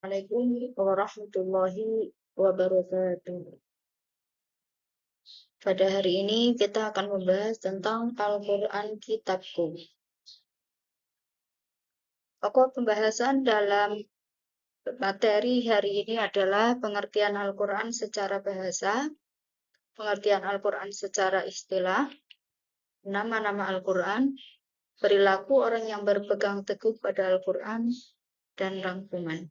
Assalamualaikum warahmatullahi wabarakatuh. Pada hari ini kita akan membahas tentang Al-Quran Kitabku. Pokok pembahasan dalam materi hari ini adalah pengertian Al-Quran secara bahasa, pengertian Al-Quran secara istilah, nama-nama Al-Quran, perilaku orang yang berpegang teguh pada Al-Quran, dan rangkuman.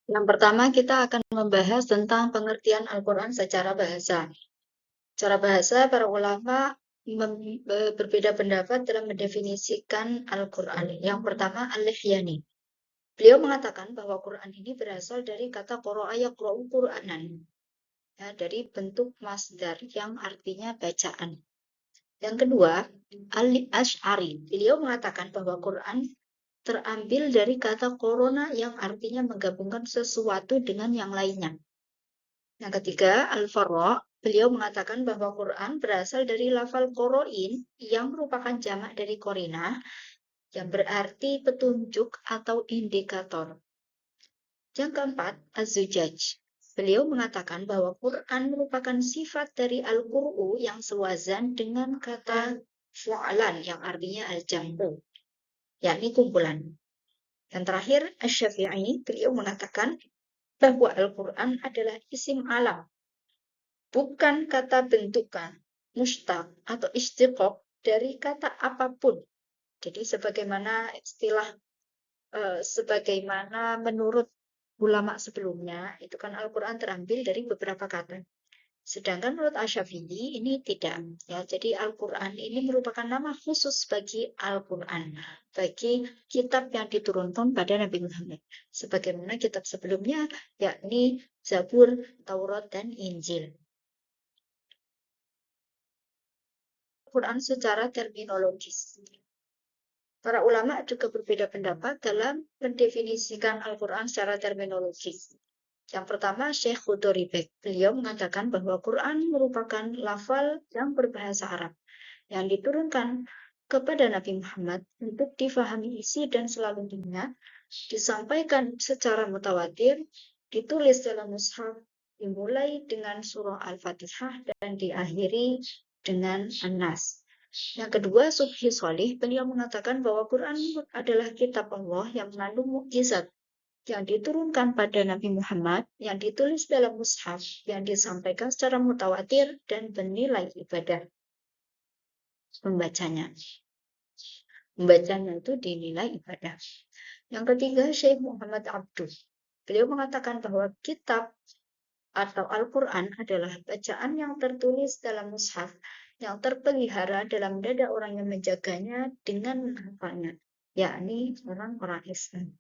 Yang pertama kita akan membahas tentang pengertian Al-Quran secara bahasa. Secara bahasa, para ulama berbeda pendapat dalam mendefinisikan Al-Quran. Yang pertama, Al-Lihyani. Beliau mengatakan bahwa Quran ini berasal dari kata qara'a yaqra'u Qur'anan. Ya, dari bentuk masdar yang artinya bacaan. Yang kedua, Al-Asy'ari. Beliau mengatakan bahwa Quran terambil dari kata korona yang artinya menggabungkan sesuatu dengan yang lainnya. Yang ketiga, Al-Farra. Beliau mengatakan bahwa Quran berasal dari lafal qoro'in yang merupakan jamak dari korina yang berarti petunjuk atau indikator. Yang keempat, Az-Zujaj. Beliau mengatakan bahwa Quran merupakan sifat dari Al-Qur'u yang sewazan dengan kata fu'alan yang artinya al-jam'u, yakni kumpulan. Dan terakhir, Asy-Syafi'i, beliau mengatakan bahwa Al-Quran adalah isim alam, bukan kata bentukan, mustaq atau istiqaq dari kata apapun. Jadi sebagaimana menurut ulama sebelumnya, itu kan Al-Quran terambil dari beberapa kata. Sedangkan menurut Asy-Syafi'i ini tidak. Ya, jadi Al-Quran ini merupakan nama khusus bagi Al-Quran, bagi kitab yang diturunkan pada Nabi Muhammad. Sebagaimana kitab sebelumnya, yakni Zabur, Taurat, dan Injil. Quran secara terminologis. Para ulama juga berbeda pendapat dalam mendefinisikan Al-Quran secara terminologis. Yang pertama, Syekh Khudoribek. Beliau mengatakan bahwa Quran merupakan lafal yang berbahasa Arab yang diturunkan kepada Nabi Muhammad untuk difahami isi dan selanjutnya disampaikan secara mutawatir, ditulis dalam mushaf, dimulai dengan surah Al-Fatihah dan diakhiri dengan An-Nas. Yang kedua, Subhi Sholih, beliau mengatakan bahwa Quran adalah kitab Allah yang mengandung mukjizat yang diturunkan pada Nabi Muhammad, yang ditulis dalam mushaf, yang disampaikan secara mutawatir dan bernilai ibadah. Membacanya itu dinilai ibadah. Yang ketiga, Syekh Muhammad Abduh. Beliau mengatakan bahwa kitab atau Al-Quran adalah bacaan yang tertulis dalam mushaf yang terpelihara dalam dada orang yang menjaganya dengan menghafalnya, yakni orang-orang Islam.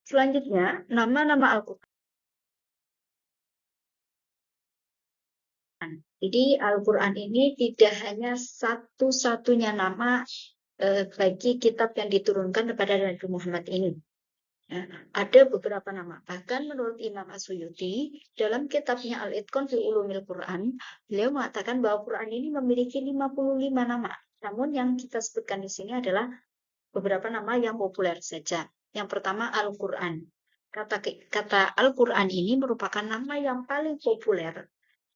Selanjutnya, nama-nama Al-Quran. Jadi Al-Quran ini tidak hanya satu-satunya nama bagi kitab yang diturunkan kepada Nabi Muhammad ini. Ya, ada beberapa nama. Bahkan menurut Imam As-Suyuti, dalam kitabnya Al-Itqan fi Ulumil Quran, beliau mengatakan bahwa Quran ini memiliki 55 nama. Namun yang kita sebutkan di sini adalah beberapa nama yang populer saja. Yang pertama, Al-Quran. Kata Al-Quran ini merupakan nama yang paling populer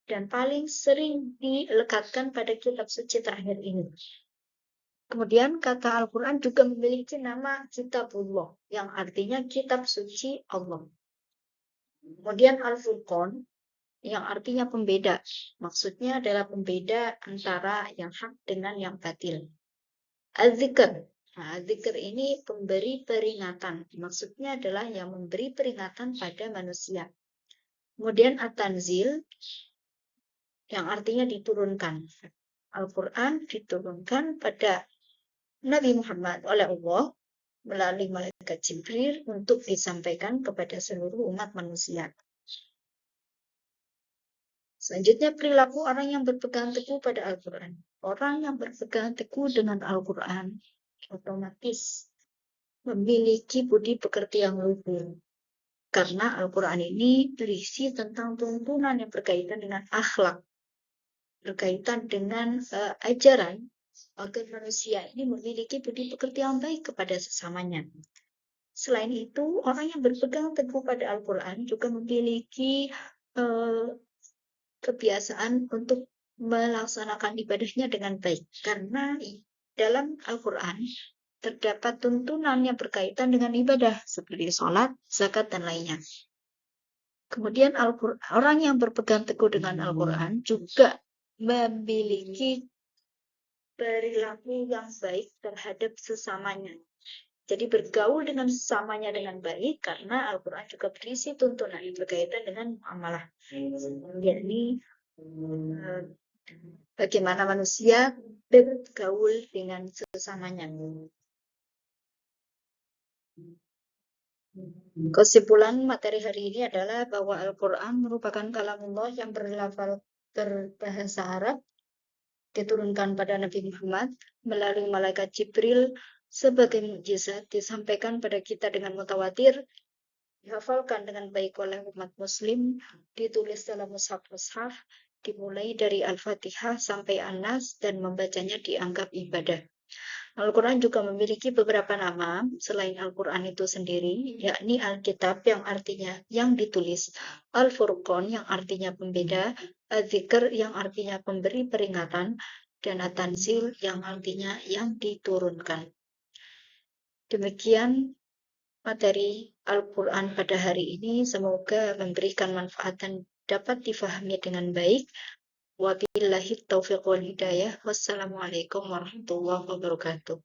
dan paling sering dilekatkan pada kitab suci terakhir ini. Kemudian kata Al-Quran juga memiliki nama Kitabullah, yang artinya kitab suci Allah. Kemudian Al-Furqan, yang artinya pembeda. Maksudnya adalah pembeda antara yang hak dengan yang batil. Al-Dzikr. Nah, Dzikr ini pemberi peringatan. Maksudnya adalah yang memberi peringatan pada manusia. Kemudian At-Tanzil, yang artinya diturunkan. Al-Quran diturunkan pada Nabi Muhammad oleh Allah melalui malaikat Jibril untuk disampaikan kepada seluruh umat manusia. Selanjutnya, perilaku orang yang berpegang teguh pada Al-Quran. Orang yang berpegang teguh dengan Al-Quran otomatis memiliki budi pekerti yang luhur. Karena Al-Quran ini berisi tentang tuntunan yang berkaitan dengan akhlak, berkaitan dengan ajaran agar manusia ini memiliki budi pekerti yang baik kepada sesamanya. Selain itu, orang yang berpegang teguh pada Al-Quran juga memiliki kebiasaan untuk melaksanakan ibadahnya dengan baik. Karena dalam Al-Quran terdapat tuntunan yang berkaitan dengan ibadah seperti sholat, zakat, dan lainnya. Kemudian orang yang berpegang teguh dengan Al-Quran juga memiliki perilaku yang baik terhadap sesamanya. Jadi bergaul dengan sesamanya dengan baik karena Al-Quran juga berisi tuntunan berkaitan dengan muamalah. Yakni bagaimana manusia bergaul dengan sesamanya. Kesimpulan materi hari ini adalah bahwa Al-Quran merupakan kalamullah yang berbahasa Arab, diturunkan pada Nabi Muhammad melalui malaikat Jibril sebagai mukjizat, disampaikan pada kita dengan mutawatir, dihafalkan dengan baik oleh umat muslim, ditulis dalam mushaf-mushaf, dimulai dari Al-Fatihah sampai An-Nas, dan membacanya dianggap ibadah. Al-Quran juga memiliki beberapa nama selain Al-Quran itu sendiri, yakni Alkitab yang artinya yang ditulis, Al-Furqan yang artinya pembeda, Al-Dzikr yang artinya pemberi peringatan, dan At-Tanzil yang artinya yang diturunkan. Demikian materi Al-Quran pada hari ini, semoga memberikan manfaat dan dapat difahami dengan baik. Wabillahi taufiq wal hidayah. Wassalamualaikum warahmatullahi wabarakatuh.